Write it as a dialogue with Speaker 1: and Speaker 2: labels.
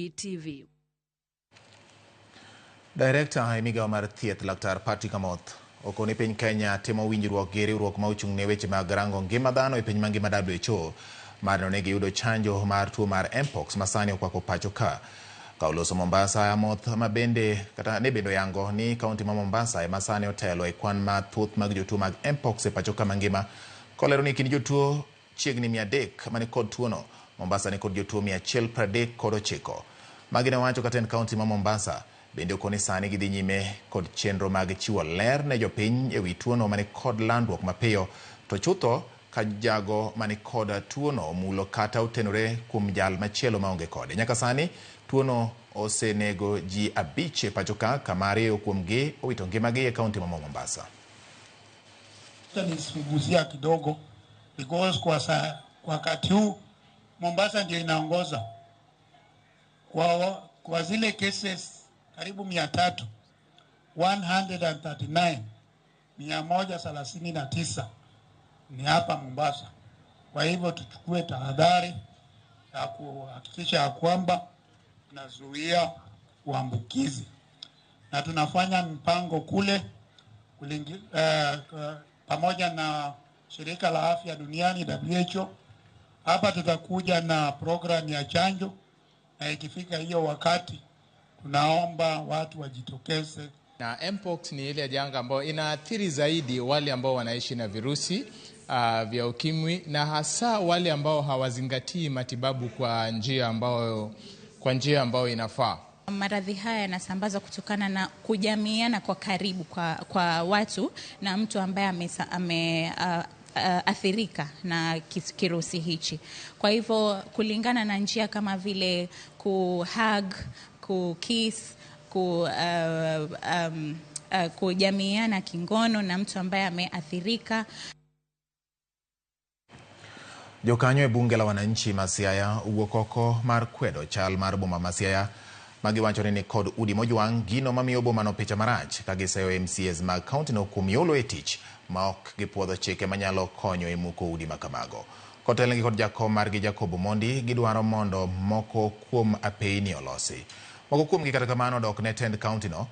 Speaker 1: TV.
Speaker 2: Director Migawo mar Thieth Laktar Patrick Amoth okone piny Kenya timo winjruok gi riwruok ma ochung' ne weche mag rango ngima dhano e piny mangima WHO mar neno ni giyudo chanjo mar tuo mar Mpox ma sani okwako pacho ka. Kauloso Mombasa, Amoth ne bendo yango ni kaunti ma Mombasa ema sani otelo e kwan mathoth mag jotuo mag Mpox e pacho ka mangima. Kolero ni kind jotuo chiegni 300 mani kod tuono, Mombasa ni kod jotuo 139. Magi ne wacho ka en kaunti ma Mombasa bende okoni sani gidhi nyime kod chenro mag chiwo ler ne jopiny e wi tuono mani kod landruok mapiyo, to chutho ka jago mani kod tuono mulo kata otenore kuom jal machielo maonge kode. Nyaka sani tuono osenego ji 5 e pacho ka, kama 2 kuomgi owito ngimagi e kaunti ma Mombasa.
Speaker 3: Nisigusia kidogo because kwa wakati huu Mombasa ndio inaongoza kwa zile cases karibu 300, 139 ni hapa Mombasa. Kwa hivyo tuchukue tahadhari ya kuhakikisha ya kwamba tunazuia uambukizi, na tunafanya mpango kule pamoja na shirika la afya duniani WHO. Hapa tutakuja na program ya chanjo, na ikifika hiyo wakati tunaomba watu wajitokeze.
Speaker 4: Na Mpox ni ile janga ambayo inaathiri zaidi wale ambao wanaishi na virusi vya ukimwi, na hasa wale ambao hawazingatii matibabu kwa njia ambayo inafaa.
Speaker 5: Maradhi haya yanasambazwa kutokana na kujamiana kwa karibu kwa watu na mtu ambaye athirika na kirusi hichi. Kwa hivyo kulingana na njia kama vile kuhug, kukiss, kujamiana kingono na mtu ambaye ameathirika.
Speaker 2: Jokanyo e bunge la wananchi ma Siaya owuok oko mar kwedo chal mar boma ma Siaya magiwacho ni kod udi mojwang' gino mamiyo bomano picha marach, ka giseyo MCAs mag kaunti no kuom yolo e tich ma ok gipuodho chike manyalo konyo e muko udi makamago. Kotelnegi kod jakom margi Jacob Omondi gidwaro mondo moko kuom apeyni olosi. Moko kuomgi kata kamano dok ne tend kaunti no